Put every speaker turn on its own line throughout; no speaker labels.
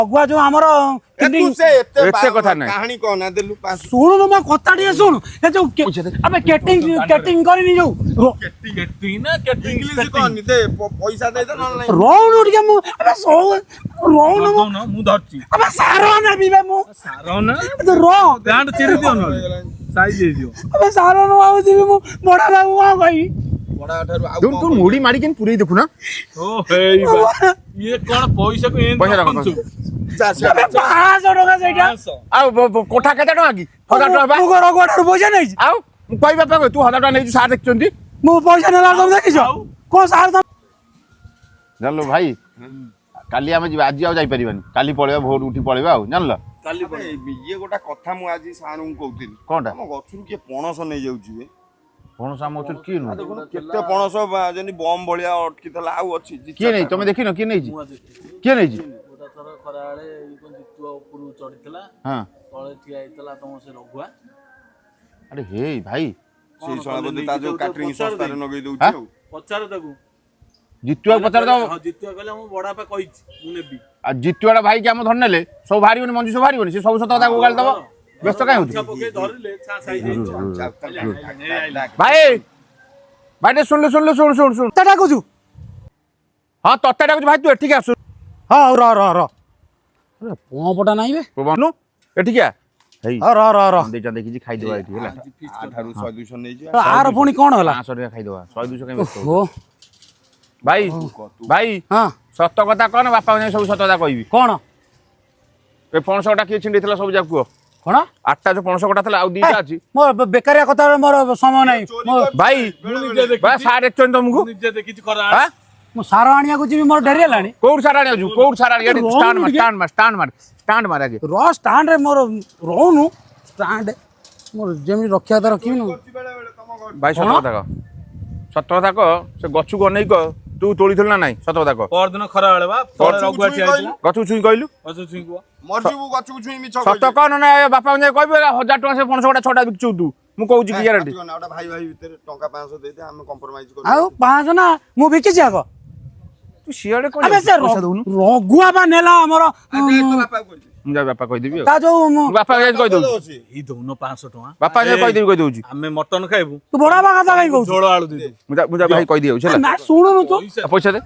अगुआ जो हमर
एते कथा नै
कहानी कोना देलु पास
सुनु म कथा टिए सुनु ए जो अबे केटिंग करिनी जो
केटिंग ना केटिंग
इंग्लिश कोनी दे पैसा दे दे न नहीं
रोउनु टिके मु अबे सो रोउनु
ना मु धरची
अबे सारो ना बिबे मु
सारो ना
तो रो
पैंट चिरी दियो न साइज दे दियो
अबे सारो न आउ दिबे मु बडा लागु आ गई
बड़ा ठारू आउ
तू मुड़ी मारी के पुरै देखु ना
ओ हे ये कोन पैसा को एन
पैसा रख।
जा जा
500 टका सेटा
आ कोठा केते टका की 1000 टका बा
मु घर गोटर पैसा नै
आ कहि बापा तू 1000 टका नै सार देखचंती
मु पैसा नेला तुम देखिছো को सार तुम
जानलो भाई काली आमे आज जाई परिबानी काली पळेबा भोर उठी पळेबा आ जानलो
काली
ये गोटा कथा मु आज सारू कहउतिली
कोनटा
हम गछुर के पणस नै जाउची बे
पणस आम अछुर की नु
केते पणस जनी बम बलिया अटकी तला आउ अछि
की नै तमे देखिनो की नै जी की नै जी
गोटा थर खराळे कोन जितुआ ऊपर चढ़ितला
हां
तळे ठिया आइतला तम से रघुआ
अरे हे भाई
से सळा बदे ता जो कैटरिंग संस्था रे नगई दउची
पचार ताकू
जितुआ पचार दो
हां जितुआ कहला मु बडा पे कहिछि मु नेबी
आ जितुआडा भाई के हम धरनेले सब भारीबनी मंजू सब भारीबनी से सब सत कथा को गाल दबो व्यस्त काहे होती
पके धरले छा साइज
भाई भाई सुन
तटा कुछु
हां तत्ता डाकुछ भाई तू एठी आसु
हां र अरे पोपटा नाही बे
पवनु एठी क्या हेई
र
दे जा देखि खाइ देबा एठी होला
ठारू 100 200 नै जी
आर पुणी कोन होला
500 टका खाइ देबा 100 200 के व्यस्त
हो
भाई भाई
हां
सत कथा कोन बापा ने सब सत कथा कहबी
कोन
ए पणसटा के छिंडीतला सब जाकू
कोन
आठटा जो पणस कटा थला आ दीटा अछि
मोर बेकारिया कथा मोर समय नाही
भाई बा सारे चोन तुमको
निजे देखिछि खरा
हां
मु सार आनिया को जीवी मोर डरी लानी
कोउर सारा आजू कोउर सारा गाड़ी स्टैंड मार आगे
रो स्टैंड रे मोर रोनु स्टैंड मोर जेमी रखिया त रखी नु
भाई सत कथा को से गछु को नै को तू तोड़ी थल ना नाही सत कथा को
पर दिन खरा बेले बा पर रघुआ ठिया आइतला
गछु छुई कहलु
गछु छुई को
मरजीबु गछु छुई मिछ
सत कौन ना बापा ने कहबे 1000 टका से 500 टका छटा बिकचू तू मु कहू छी ग्यारंटी
ओटा भाई भाई भीतर टका 500 दे दे हम कंप्रोमाइज करू
आउ 500 ना मु बिकी जाको
तू सियाड़े को
अबे से रघुआ बा नेला हमर
तो बापा कहली
मुझा बापा कहि देबी
ता जो
बापा जे कहि दउ
ई दोनो 500 टका
बापा जे कहि देबी कहि दउची
हमें मटन खाइबू
तू बड़ा बा कथा कहि कहू
झोଳ आलू दे दे
मुझा भाई कहि दियो छला
ना सुनु नु तू
पैसा दे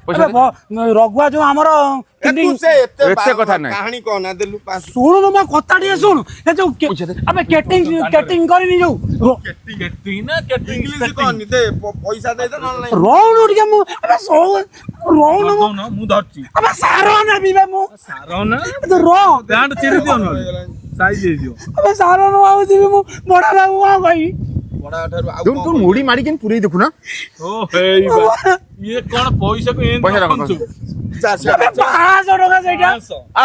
रघुआ जो हमर
तू से
एते कथा नै
कहानी कोना देलु पास
सुनु नु म कथा टिए सुनु ए जो अबे केटिंग करिनी जो
केटिंग ना केटिंग
इंग्लिश कोनी दे पैसा दे दे न नहीं
रोउनु टिके मु अबे सो रोउनु
ना मु धरची
अबे सारो ना बिबे मु
सारो ना
तो रो
पैंट चिरी दियो न साइज दे दियो
अबे सारो न आउ दिबे मु बडा लागु आ गई
बड़ा ठारू आउ
तू मुड़ी मारी के पुरै देखु ना
ओ हे ये कोन पैसा को एन
पैसा रख।
जा जा
अबे 500 टका सेटा
आ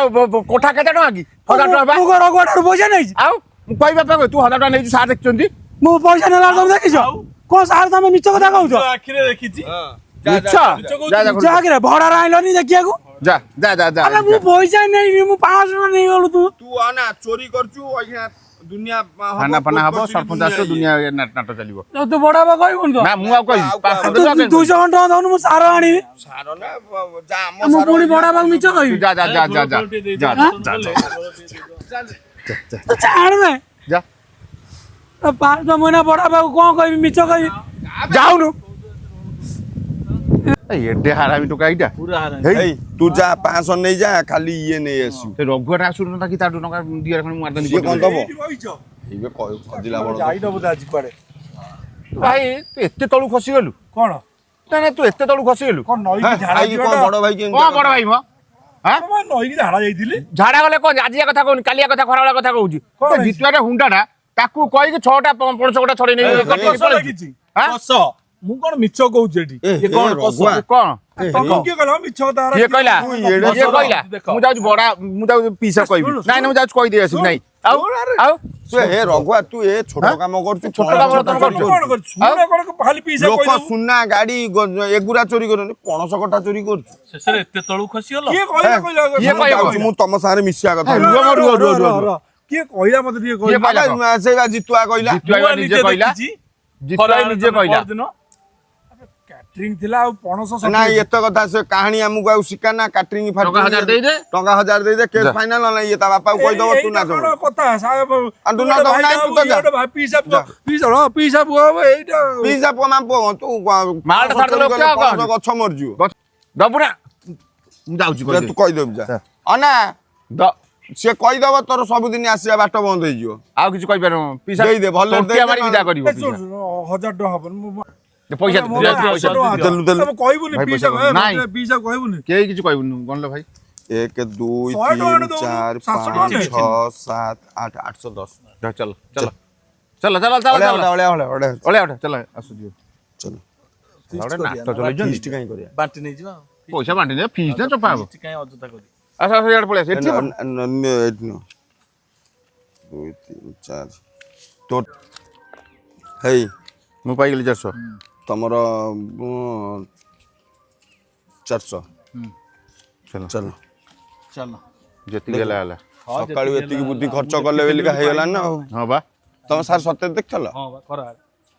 कोठा केते टका की 1000 टका बा
मु घर गोटर पैसा नै
आ कहि बापा तू 1000 टका नै सार देखचंती
मु पैसा नेला तुम देखिছো को सार तुम मिछ कथा कहू
आखिरे देखिछि
अच्छा जा जा
जा के भड़ा राइलो नि देखिया को
जा जा जा जा
अबे मु पैसा नै मु 500 टका नै गलु तू
तू आना चोरी करचू अइहा दुनिया
खाना पना हबो सरपंच आसो दुनिया नाटक चलिबो
तू बड़ा बा कहि कोन
ना मु आ कहि
200 टका दउनु मु सार आनी
सारो ना जा हम
मु पुणी बड़ा बा मिछ कहि
जा जा जा जा जा जा
तो चाड़ में
जा
तो 500 महीना बड़ा बा कोन कहि मिछ कहि
जाउनु ए एडे हारामी टोका इटा
पूरा हारा
हेई तू जा 500 नै जा खाली ये नै आसु
से रघुआटा आसुर न ताकि ताटु टका दिया खन मार
ये कोन
दनी
दबो इबे कय फजिला बड़
जाई दबो आज पड़े
भाई तू एते तळु खसी गेलु
कोन
ना तू एते तळु खसी गेलु
कोन नई झाड़ा
आई कोन बड़ भाई के
ओ बड़ भाई म हां
मैं नई की झाड़ा जाईतिले
झाड़ा गले कोन आजिया कथा कोन कालिया कथा खरावला कथा कहूची जितुआरे हुंडाटा ताकू कहि के 6टा 500 कोटा छडे नै
कस लागिछि कस मु कोन मिछ कहूछि एठी
ये कोन रघुआ
कोन
तू के कहला मिछ तारा
ये कहला मु जाउ बड़ा मु जाउ पीसा कहबी नै मु जाउ कहि दे आसी नै आउ
तू हे रघुआ तू ए छोट काम करचू
छोट काम करचू
कोन कर सुना कोन खाली पीसा
लोक
कहला
सुना गाड़ी एगुरा चोरी करनी पणस कटा चोरी करचू
शेषरे एते तळु खसी गेलो
ये
कहला
मु तम सारे मिसिया कथा
रुआ के कहला मते दिए
ये
कहला
कहला
से जितुआ कहला
जितुआ निजे कहला जितुआ निजे कहला
କ୍ୟାଟରିଂ ଥିଲା ଆଉ ପଣସ
ନାଇଁ ଏତେ କଥା ସେ କାହାଣୀ ଆମକୁ ଆଉ ଶିଖା ନା କାଟରିଂ
ଟଙ୍କା 1000 ଦେଇଦେ।
ଟଙ୍କା 1000 ଦେଇଦେ କେସ୍ ଫାଇନାଲ ନା ଇଏ ତା ବାପାକୁ କହିଦବ ତୁ ନା
କଣ କଥା ସାହେବ
ଆଉ ତୁ ନା ଦବ ନାଇଁ ତୁ ତ ଯା
ପିସା ପୁଅ ଏଇଟା
ପିସା ପୁଅ ମାମ ପୁଅ ତୁ
ମାଲଟା ଛାଡିଦେଲେ ଓକେ ଆଉ କଣ?
ଗଛ ମରିଯିବ
ଦବୁ ନା ମୁଁ ଯାଉଛି
ଯା, ତୁ କହିଦେବୁ ଯା ଅନା ସିଏ କହିଦବ ତୋର ସବୁଦିନ ଆସିବା ବାଟ ବନ୍ଦ ହେଇଯିବ
ଆଉ କିଛି କହିପାରିବ ପିସା
ଦେଇଦେ, ଭଲରେ ଦେଇଦେ,
ମାରି ବିଦା କରିବ ପିସା।
1000 ଟଙ୍କା ହବନି
ପଇସା
ଦେଲୁ ଦେଲୁ
କହିବୁନି
ଭାଇ
ପିସା
ପଇସା ନାଇଁ।
ପିସା କହିବୁନି
କେହି କିଛି କହିବୁନି ଗଣଲ ଭାଇ
1 2
100 ଟଙ୍କା
3
ଦଉନୁ,
4
700
5
ଟଙ୍କା
6 7 8 810
ଚାଲ ଚାଲ ଚାଲ ଚାଲ ଚାଲ
ଅଳିଆ
ଚାଲ
ଅଳିଆ ଅଳିଆ ଅଳିଆ
ଅଳିଆ ଉଠା ଚାଲ ଆସୁଛି
ଚଲ
ଗୋଟେ ନାଟ ଚଲେଇଛନ୍ତି
ଫିଷ୍ଟ କାଇଁ କରିବା
ବାଣ୍ଟି ନେଇଯିବା
ପଇସା ବାଣ୍ଟି ଦେ ଫିସ୍ ନା ଚପା ହବ
କାଇଁ ଅଯଥା କରି
ଆସ ଆସ ଇଆଡେ ପଳେଇ ଆସ ଏଠି ହବ।
2 3 4 ତ ହେଇ
ମୁଁ ପାଇଗଲି 400
ତମର 400
ଚାଲ
ଚଲ
ଚାଲ
ଯେତିକି ହେଲା ହେଲା
ସକାଳୁ ଏତିକି ବୁଦ୍ଧି ଖର୍ଚ୍ଚ କଲେ ବେଲିକା ହେଇଗଲାଣି ନା ଆଉ
ହଁ ବା
ତମେ ସାର୍ ସତରେ ଦେଖିଥିଲ
ହଁ ବା କର